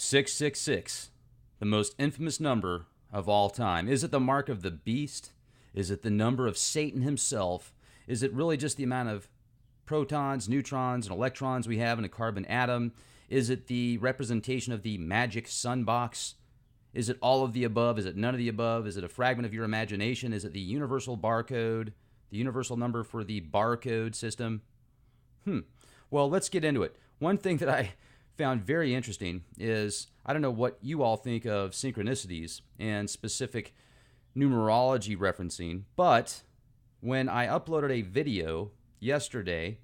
666, the most infamous number of all time. Is it the mark of the beast? Is it the number of Satan himself? Is it really just the amount of protons, neutrons, and electrons we have in a carbon atom? Is it the representation of the magic sun box? Is it all of the above? Is it none of the above? Is it a fragment of your imagination? Is it the universal barcode, the universal number for the barcode system? Well, let's get into it. One thing that I found very interesting is, I don't know what you all think of synchronicities and specific numerology referencing, but when I uploaded a video yesterday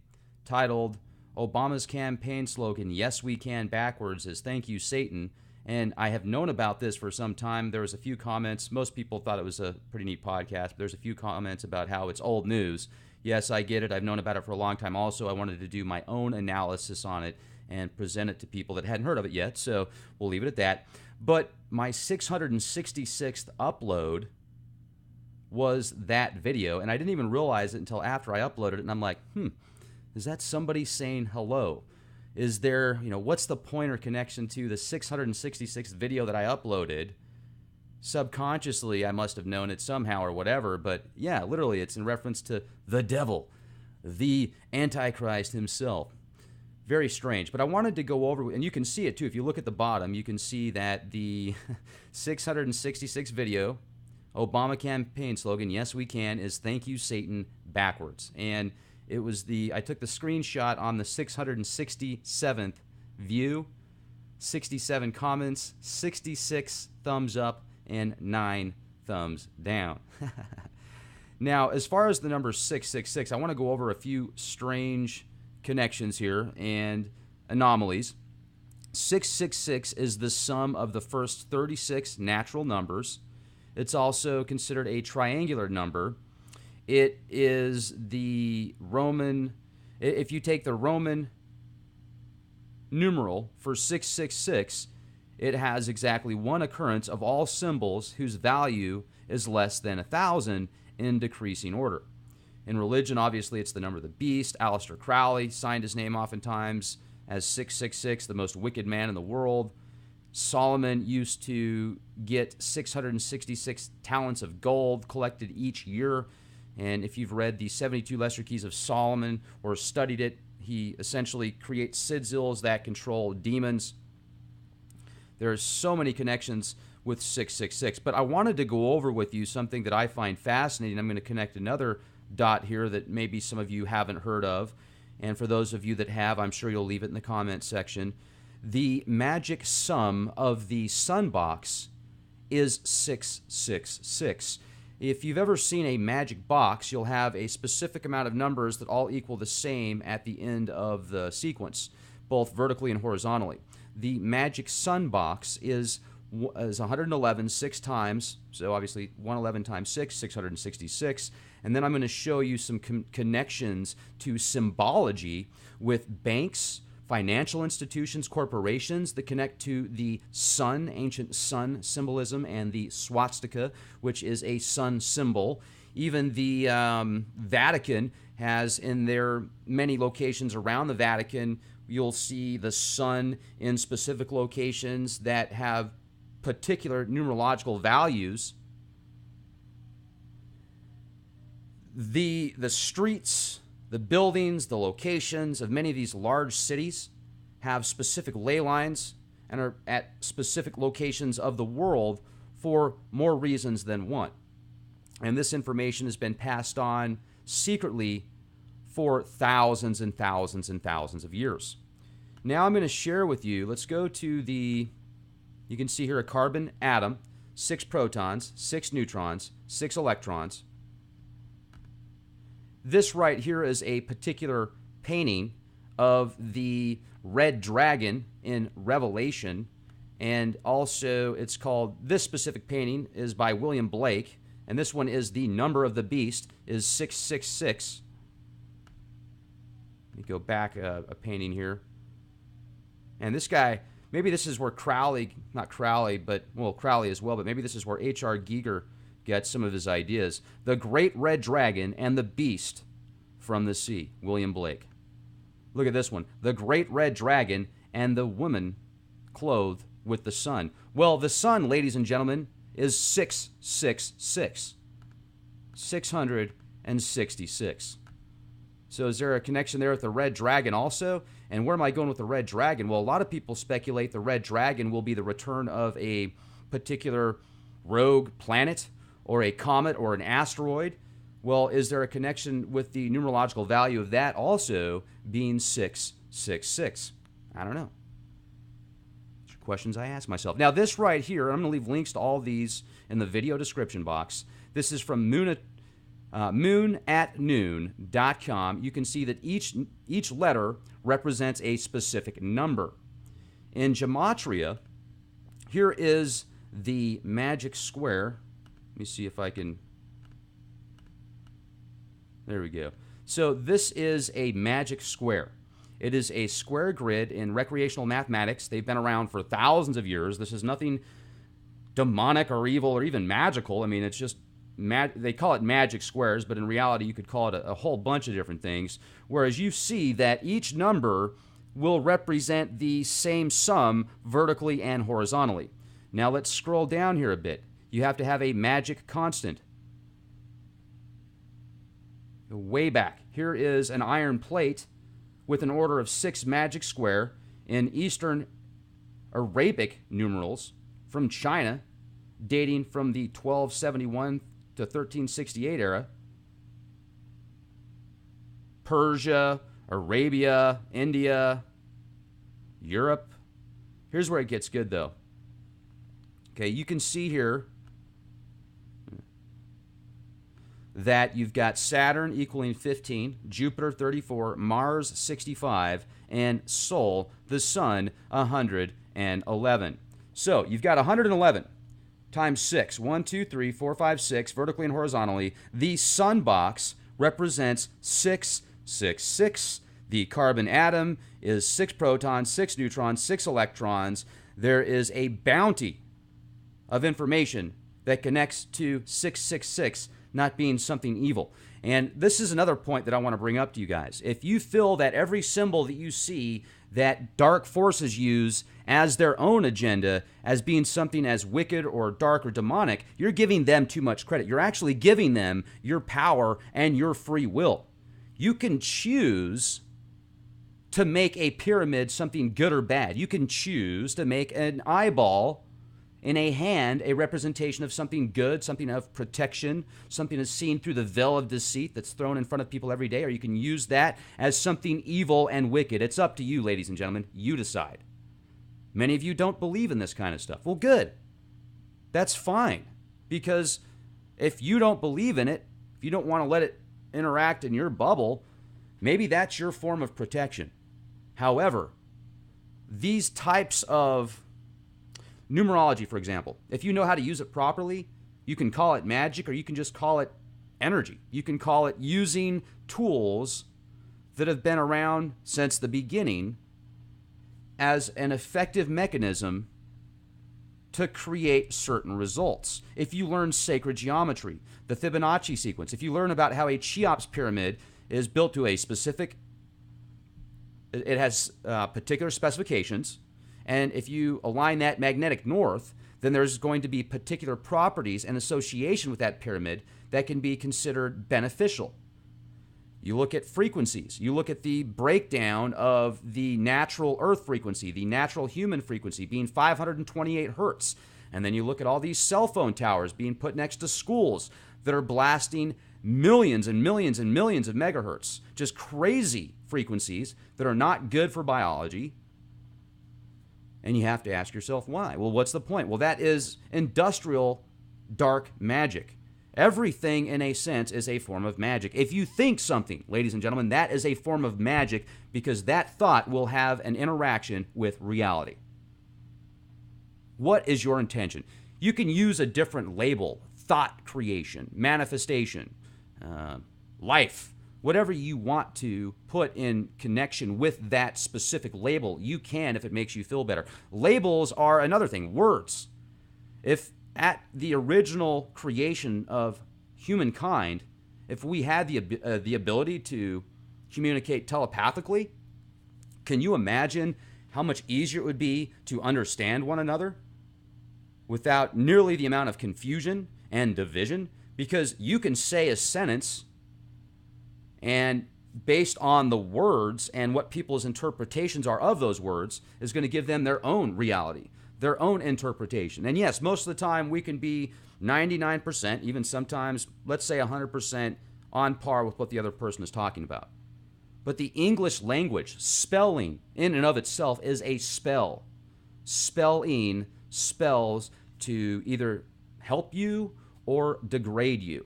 titled Obama's campaign slogan, "Yes, we can," backwards is "Thank you, Satan," and I have known about this for some time. There was a few comments. Most people thought it was a pretty neat podcast, but there's a few comments about how it's old news. Yes, I get it. I've known about it for a long time. Also, I wanted to do my own analysis on it and present it to people that hadn't heard of it yet, so we'll leave it at that. But my 666th upload was that video, and I didn't even realize it until after I uploaded it, and I'm like, is that somebody saying hello? Is there, what's the point or connection to the 666th video that I uploaded? Subconsciously, I must have known it somehow or whatever, but yeah, literally, it's in reference to the devil, the Antichrist himself. Very strange, but I wanted to go over, and you can see it too. If you look at the bottom, you can see that the 666 video, Obama campaign slogan, "Yes, we can," is "Thank you, Satan," backwards. And it was I took the screenshot on the 667th view, 67 comments, 66 thumbs up, and 9 thumbs down. Now, as far as the number 666, I want to go over a few strange connections here and anomalies. 666 is the sum of the first 36 natural numbers. It's also considered a triangular number. It is the Roman, if you take the Roman numeral for 666, it has exactly one occurrence of all symbols whose value is less than 1,000 in decreasing order. In religion, obviously, it's the number of the beast. Aleister Crowley signed his name oftentimes as 666, the most wicked man in the world. Solomon used to get 666 talents of gold collected each year. And if you've read the 72 Lesser Keys of Solomon or studied it, he essentially creates sigils that control demons. There are so many connections with 666. But I wanted to go over with you something that I find fascinating. I'm going to connect another dot here that maybe some of you haven't heard of. And for those of you that have, I'm sure you'll leave it in the comment section. The magic sum of the sun box is 666. If you've ever seen a magic box, you'll have a specific amount of numbers that all equal the same at the end of the sequence, both vertically and horizontally. The magic sun box is 111 6 times, so obviously 111 times 6, 666. And then I'm going to show you some connections to symbology with banks, financial institutions, corporations that connect to the sun, ancient sun symbolism, and the swastika, which is a sun symbol. Even the Vatican has, in their many locations around the Vatican, you'll see the sun in specific locations that have particular numerological values. The streets, the buildings, the locations of many of these large cities have specific ley lines and are at specific locations of the world for more reasons than one. And this information has been passed on secretly for thousands and thousands and thousands of years. Now I'm going to share with you, let's go to you can see here a carbon atom, 6 protons, 6 neutrons, 6 electrons. This right here is a particular painting of the red dragon in Revelation, and also it's called, this specific painting is by William Blake, and this one is the number of the beast is 666. Let me go back a painting here. And this guy, maybe this is where Crowley, not Crowley, but, well, Crowley as well, but maybe this is where H.R. Giger gets some of his ideas. The Great Red Dragon and the Beast from the Sea, William Blake. Look at this one. The Great Red Dragon and the Woman Clothed with the sun? Well, the sun, ladies and gentlemen, is 666. 666. So is there a connection there with the red dragon also? And where am I going with the red dragon? Well, a lot of people speculate the red dragon will be the return of a particular rogue planet or a comet or an asteroid. Well, is there a connection with the numerological value of that also being 666? I don't know. These are questions I ask myself. Now, this right here, I'm going to leave links to all these in the video description box. This is from moonatnoon.com. You can see that each letter represents a specific number. In gematria, here is the magic square. Let me see if I can... There we go. So this is a magic square. It is a square grid in recreational mathematics. They've been around for thousands of years. This is nothing demonic or evil or even magical. I mean, it's just, they call it magic squares, but in reality, you could call it a whole bunch of different things. Whereas you see that each number will represent the same sum vertically and horizontally. Now let's scroll down here a bit. You have to have a magic constant. Way back, here is an iron plate with an order of 6 magic square in Eastern Arabic numerals from China, dating from the 1271 to 1368 era. Persia, Arabia, India, Europe. Here's where it gets good, though. Okay, you can see here that you've got Saturn equaling 15, Jupiter 34, Mars 65, and Sol, the Sun, 111. So you've got 111 times 6. 1, 2, 3, 4, 5, 6, vertically and horizontally. The Sun box represents 666. The carbon atom is 6 protons, 6 neutrons, 6 electrons. There is a bounty of information that connects to 666 not being something evil. And this is another point that I want to bring up to you guys. If you feel that every symbol that you see that dark forces use as their own agenda as being something as wicked or dark or demonic, you're giving them too much credit. You're actually giving them your power and your free will. You can choose to make a pyramid something good or bad. You can choose to make an eyeball in a hand a representation of something good, something of protection, something that's seen through the veil of deceit that's thrown in front of people every day, or you can use that as something evil and wicked. It's up to you, ladies and gentlemen. You decide. Many of you don't believe in this kind of stuff. Well, good. That's fine. Because if you don't believe in it, if you don't want to let it interact in your bubble, maybe that's your form of protection. However, these types of numerology, for example, if you know how to use it properly, you can call it magic or you can just call it energy. You can call it using tools that have been around since the beginning as an effective mechanism to create certain results. If you learn sacred geometry, the Fibonacci sequence, if you learn about how a Cheops pyramid is built to a specific, it has particular specifications, and if you align that magnetic north, then there's going to be particular properties and association with that pyramid that can be considered beneficial. You look at frequencies. You look at the breakdown of the natural Earth frequency, the natural human frequency being 528 hertz. And then you look at all these cell phone towers being put next to schools that are blasting millions and millions and millions of megahertz. Just crazy frequencies that are not good for biology. And you have to ask yourself why. Well, what's the point? Well, that is industrial dark magic. Everything, in a sense, is a form of magic. If you think something, ladies and gentlemen, that is a form of magic because that thought will have an interaction with reality. What is your intention? You can use a different label: thought creation, manifestation, life. Whatever you want to put in connection with that specific label, you can if it makes you feel better. Labels are another thing. Words. If at the original creation of humankind, if we had the ability to communicate telepathically, can you imagine how much easier it would be to understand one another without nearly the amount of confusion and division, because you can say a sentence and based on the words and what people's interpretations are of those words is going to give them their own reality, their own interpretation. And yes, most of the time we can be 99%, even sometimes, let's say 100% on par with what the other person is talking about. But the English language, spelling in and of itself is a spell. Spelling spells to either help you or degrade you.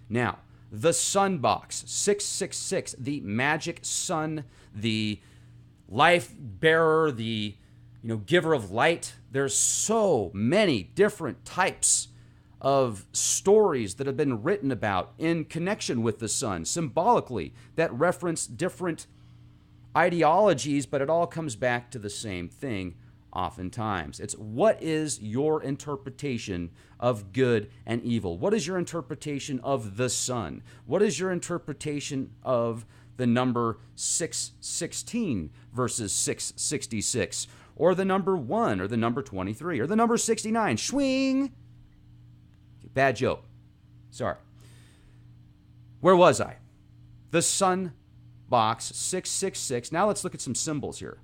Now, the sun box, 666, the magic sun, the life bearer, the giver of light. There's so many different types of stories that have been written about in connection with the sun, symbolically, that reference different ideologies, but it all comes back to the same thing oftentimes. It's what is your interpretation of good and evil? What is your interpretation of the sun? What is your interpretation of the number 616 versus 666? Or the number 1 or the number 23 or the number 69? Swing! Bad joke. Sorry. Where was I? The sun box, 666. Now let's look at some symbols here.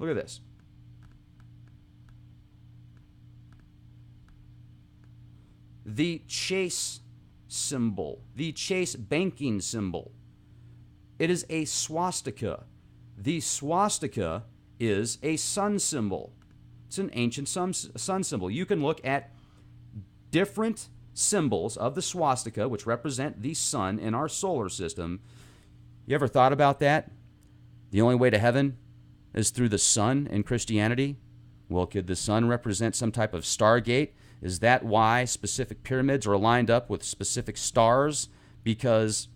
Look at this. The Chase symbol, the Chase banking symbol. It is a swastika. The swastika is a sun symbol. It's an ancient sun symbol. You can look at different symbols of the swastika, which represent the sun in our solar system. You ever thought about that? The only way to heaven is through the sun in Christianity? Well, could the sun represent some type of stargate? Is that why specific pyramids are lined up with specific stars? Because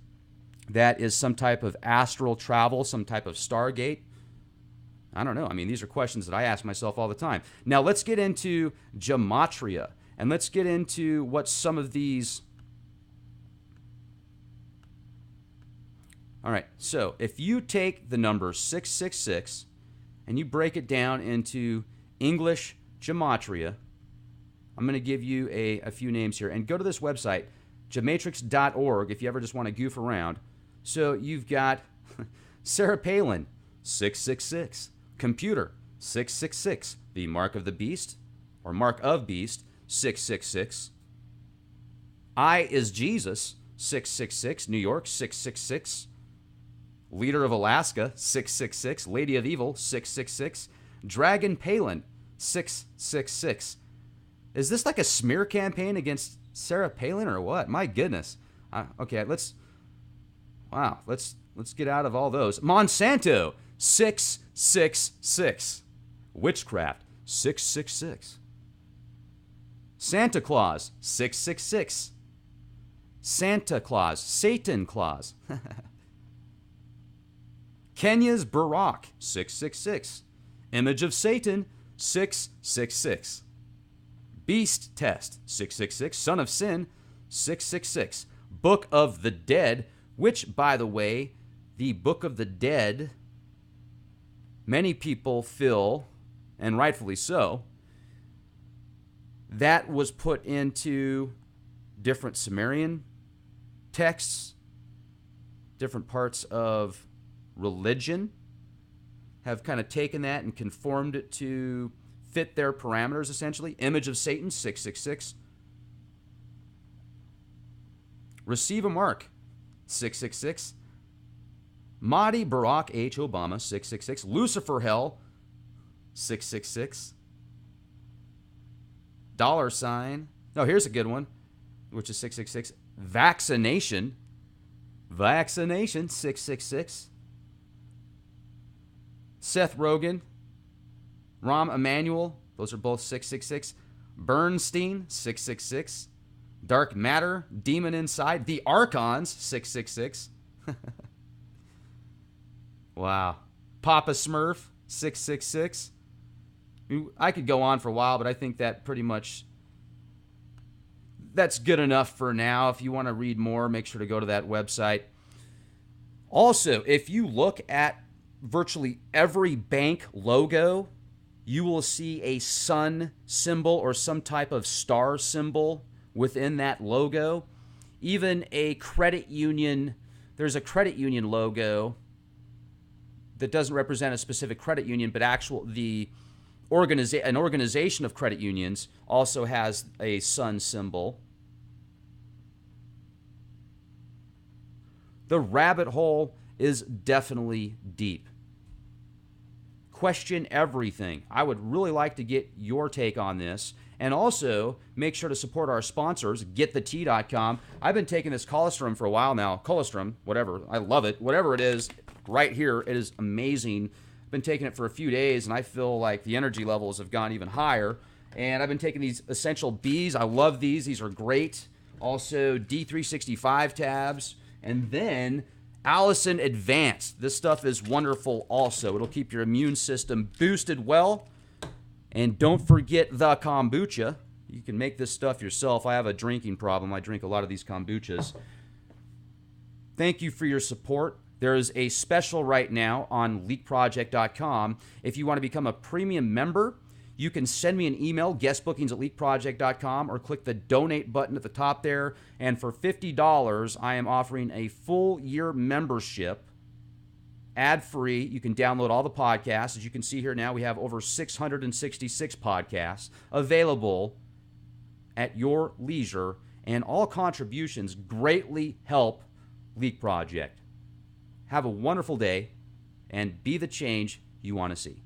that is some type of astral travel, some type of stargate? I don't know. I mean, these are questions that I ask myself all the time. Now, let's get into gematria, and let's get into what some of these... All right, so if you take the number 666 and you break it down into English gematria, I'm going to give you a few names here. And go to this website, gematrix.org, if you ever just want to goof around. So you've got Sarah Palin, 666. Computer, 666. The mark of the beast, or mark of beast, 666. I is Jesus, 666. New York, 666. Leader of Alaska, 666. Lady of Evil, 666. Dragon Palin, 666. Is this like a smear campaign against Sarah Palin or what? My goodness. Okay, let's get out of all those. Monsanto, 666. Witchcraft, 666. Santa Claus, 666. Santa Claus, Satan Claus. Kenya's Barack, 666. Image of Satan, 666. Beast Test, 666. Son of Sin, 666. Book of the Dead, which, by the way, the Book of the Dead, many people feel, and rightfully so, that was put into different Sumerian texts, different parts of religion have kind of taken that and conformed it to fit their parameters, essentially. Image of Satan, 666. Receive a Mark, 666. Mahdi Barack H. Obama, 666. Lucifer Hell, 666. $. Oh, here's a good one, which is 666. Vaccination, 666. Seth Rogen, Rahm Emanuel, those are both 666. Bernstein, 666. Dark Matter, Demon Inside. The Archons, 666. Wow. Papa Smurf, 666. I could go on for a while, but I think that pretty much, that's good enough for now. If you want to read more, make sure to go to that website. Also, if you look at virtually every bank logo, you will see a sun symbol or some type of star symbol within that logo. Even a credit union, there's a credit union logo that doesn't represent a specific credit union, but an organization of credit unions also has a sun symbol. The rabbit hole is definitely deep. Question everything. I would really like to get your take on this. And also, make sure to support our sponsors, getthetea.com. I've been taking this colostrum for a while now. Colostrum, whatever. I love it. Whatever it is, right here, it is amazing. I've been taking it for a few days, and I feel like the energy levels have gone even higher. And I've been taking these Essential Bs. I love these. These are great. Also, D365 tabs. And then Allison Advanced. This stuff is wonderful also. It'll keep your immune system boosted well. And don't forget the kombucha. You can make this stuff yourself. I have a drinking problem. I drink a lot of these kombuchas. Thank you for your support. There is a special right now on leakproject.com. If you want to become a premium member, you can send me an email, guestbookings@leakproject.com, or click the donate button at the top there. And for $50, I am offering a full year membership, ad-free. You can download all the podcasts. As you can see here now, we have over 666 podcasts available at your leisure, and all contributions greatly help Leak Project. Have a wonderful day, and be the change you want to see.